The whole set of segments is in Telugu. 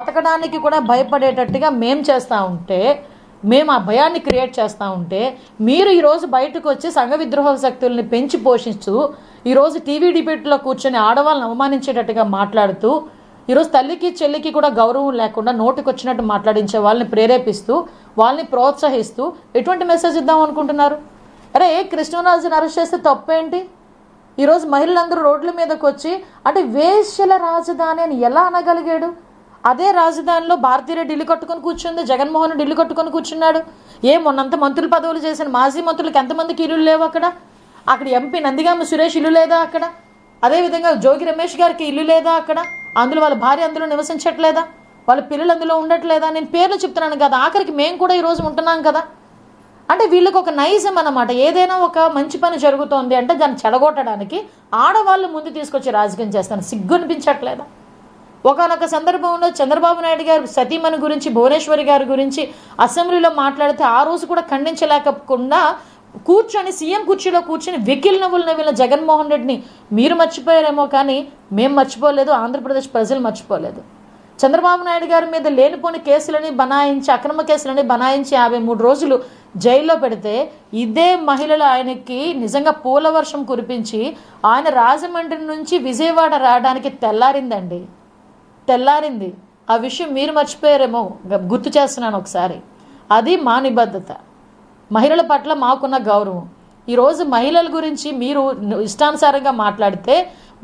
బతకడానికి కూడా భయపడేటట్టుగా మేము చేస్తూ ఉంటే, మేము ఆ భయాన్ని క్రియేట్ చేస్తూ ఉంటే, మీరు ఈరోజు బయటకు వచ్చి సంఘ విద్రోహ శక్తుల్ని పెంచి పోషిస్తూ ఈరోజు టీవీ డిబేట్లో కూర్చొని ఆడవాళ్ళని అవమానించేటట్టుగా మాట్లాడుతూ, ఈరోజు తల్లికి చెల్లికి కూడా గౌరవం లేకుండా నోటికి వచ్చినట్టు మాట్లాడించే వాళ్ళని ప్రేరేపిస్తూ, వాళ్ళని ప్రోత్సహిస్తూ ఎటువంటి మెసేజ్ ఇద్దాం అనుకుంటున్నారు? అరే కృష్ణరాజుని అరెస్ట్ చేస్తే తప్పేంటి? ఈరోజు మహిళలందరూ రోడ్ల మీదకి వచ్చి అంటే వేశ్యల రాజధాని అని ఎలా అనగలిగాడు? అదే రాజధానిలో భారతీరెడ్డి ఇల్లు కట్టుకొని కూర్చుంది, జగన్మోహన్ రెడ్డి ఇల్లు కట్టుకొని కూర్చున్నాడు. మొన్నంత మంత్రుల పదవులు చేసిన మాజీ మంత్రులకు ఎంతమందికి ఇల్లు లేవు అక్కడ ఎంపీ నందిగామ సురేష్ ఇల్లు లేదా అక్కడ? అదేవిధంగా జోగి రమేష్ గారికి ఇల్లు లేదా అక్కడ? అందులో వాళ్ళ భార్య అందులో నివసించట్లేదా? వాళ్ళ పిల్లలు అందులో ఉండట్లేదా? నేను పేర్లు చెప్తున్నాను కదా, ఆఖరికి మేము కూడా ఈరోజు ఉంటున్నాం కదా. అంటే వీళ్ళకి ఒక నైజం అన్నమాట. ఏదైనా ఒక మంచి పని జరుగుతోంది అంటే దాన్ని చెడగొట్టడానికి ఆడవాళ్ళు ముందు తీసుకొచ్చి రాజకీయం చేస్తాను. సిగ్గు అనిపించట్లేదా? ఒకనొక సందర్భంలో చంద్రబాబు నాయుడు గారు సతీమణి గురించి, భువనేశ్వరి గారి గురించి అసెంబ్లీలో మాట్లాడితే ఆ రోజు కూడా ఖండించలేకుండా కూర్చొని సీఎం కుర్చీలో కూర్చొని వెకిల్ నవ్వులు నవ్విన జగన్మోహన్ రెడ్డిని మీరు మర్చిపోయారేమో కానీ మేము మర్చిపోలేదు, ఆంధ్రప్రదేశ్ ప్రజలు మర్చిపోలేదు. చంద్రబాబు నాయుడు గారి మీద లేనిపోని కేసులని బనాయించి, అక్రమ కేసులని బనాయించి 53 రోజులు జైల్లో పెడితే ఇదే మహిళలు ఆయనకి నిజంగా పూల వర్షం కురిపించి ఆయన రాజమండ్రి నుంచి విజయవాడ రావడానికి తెల్లారింది. ఆ విషయం మీరు మర్చిపోయారేమో, గుర్తు చేస్తున్నాను ఒకసారి. అది మా నిబద్ధత, మహిళల పట్ల మాకున్న గౌరవం. ఈరోజు మహిళల గురించి మీరు ఇష్టానుసారంగా మాట్లాడితే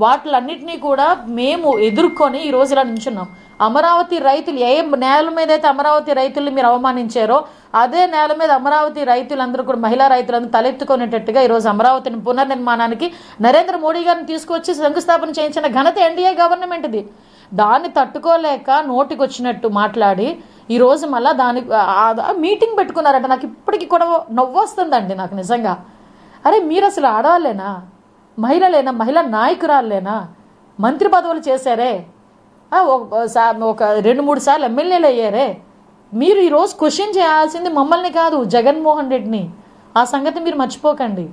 వాటిలన్నింటినీ కూడా మేము ఎదుర్కొని ఈ రోజు ఇలా నించున్నాం. అమరావతి రైతులు ఏ నేల మీద అయితే అమరావతి రైతుల్ని మీరు అవమానించారో అదే నేల మీద అమరావతి రైతులందరూ కూడా, మహిళా రైతులందరూ తలెత్తుకునేటట్టుగా ఈరోజు అమరావతిని పునర్నిర్మాణానికి నరేంద్ర మోడీ గారిని తీసుకొచ్చి శంకుస్థాపన చేయించిన ఘనత ఎన్డీఏ గవర్నమెంట్ది. దాన్ని తట్టుకోలేక నోటికి వచ్చినట్టు మాట్లాడి ఈరోజు మళ్ళీ మీటింగ్ పెట్టుకున్నారట. నాకు ఇప్పటికీ కూడా నవ్వు వస్తుందండి నాకు నిజంగా. అరే మీరు అసలు ఆడవాళ్ళేనా? మహిళలేనా? మహిళా నాయకురాళ్ళేనా? మంత్రి పదవులు చేశారే, ఒక 2-3 సార్లు ఎమ్మెల్యేలు అయ్యారే. మీరు ఈరోజు క్వశ్చన్ చేయాల్సింది మమ్మల్ని కాదు, జగన్మోహన్ రెడ్డిని. ఆ సంగతి మీరు మర్చిపోకండి.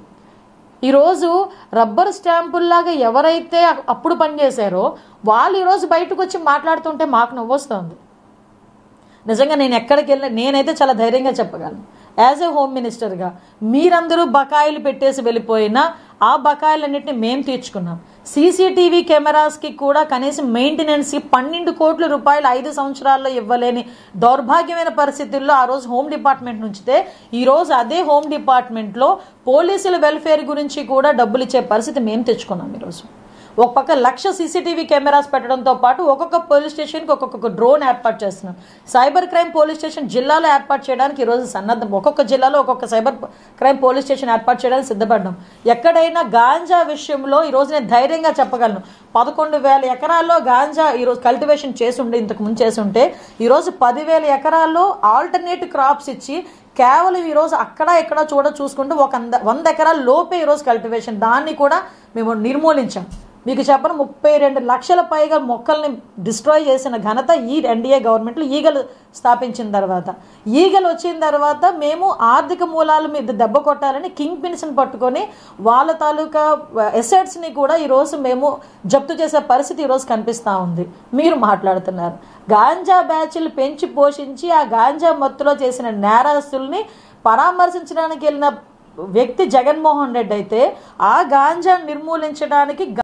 ఈరోజు రబ్బర్ స్టాంపుల్లాగా ఎవరైతే అప్పుడు పనిచేశారో వాళ్ళు ఈరోజు బయటకు వచ్చి మాట్లాడుతుంటే మాకు నవ్వొస్తుంది నిజంగా. నేను ఎక్కడికి వెళ్ళినా నేనైతే చాలా ధైర్యంగా చెప్పగలను, యాజ్ ఏ హోమ్ మినిస్టర్గా మీరందరూ బకాయిలు పెట్టేసి వెళ్ళిపోయినా ఆ బకాయిలన్నింటినీ మేము తీర్చుకున్నాం. సీసీటీవీ కెమెరాస్కి కూడా కనీసం మెయింటెనెన్స్కి 12 కోట్ల రూపాయలు 5 సంవత్సరాల్లో ఇవ్వలేని దౌర్భాగ్యమైన పరిస్థితుల్లో ఆ రోజు హోమ్ డిపార్ట్మెంట్ నుంచితే ఈరోజు అదే హోమ్ డిపార్ట్మెంట్లో పోలీసుల వెల్ఫేర్ గురించి కూడా డబ్బులు ఇచ్చే పరిస్థితి మేము తెచ్చుకున్నాం. ఈరోజు ఒక పక్క 1,00,000 సీసీటీవీ కెమెరాస్ పెట్టడంతో పాటు ఒక్కొక్క పోలీస్ స్టేషన్కి ఒక్కొక్క డ్రోన్ ఏర్పాటు చేస్తున్నాం. సైబర్ క్రైమ్ పోలీస్ స్టేషన్ జిల్లాలో ఏర్పాటు చేయడానికి ఈరోజు సన్నద్ధం. ఒక్కొక్క జిల్లాలో ఒక్కొక్క సైబర్ క్రైమ్ పోలీస్ స్టేషన్ ఏర్పాటు చేయడానికి సిద్ధపడ్డాం. ఎక్కడైనా గాంజా విషయంలో ఈరోజు నేను ధైర్యంగా చెప్పగలను, 11,000 ఎకరాల్లో గాంజా ఈరోజు కల్టివేషన్ చేసుండే, ఇంతకు ముందు చేసుంటే ఈరోజు 10,000 ఎకరాల్లో ఆల్టర్నేటివ్ క్రాప్స్ ఇచ్చి కేవలం ఈరోజు అక్కడ ఎక్కడ చూసుకుంటూ 100 ఎకరాల లోపే ఈరోజు కల్టివేషన్, దాన్ని కూడా మేము నిర్మూలించాం. మీకు చెప్పను, 32 లక్షల పైగా మొక్కల్ని డిస్ట్రాయ్ చేసిన ఘనత ఈ ఎన్డీఏ గవర్నమెంట్లో ఈగలు స్థాపించిన తర్వాత. ఈగలు వచ్చిన తర్వాత మేము ఆర్థిక మూలాల మీద దెబ్బ కొట్టాలని కింగ్ పిన్స్ని పట్టుకొని వాళ్ళ తాలూకా ఎసెట్స్ని కూడా ఈరోజు మేము జప్తు చేసే పరిస్థితి ఈరోజు కనిపిస్తూ ఉంది. మీరు మాట్లాడుతున్నారు గాంజా బ్యాచ్లు పెంచి పోషించి ఆ గాంజా మత్తులో చేసిన నేరస్తుల్ని పరామర్శించడానికి వెళ్ళిన వ్యక్తి జగన్మోహన్ రెడ్డి అయితే ఆ గాంజా నిర్మూలించడానికి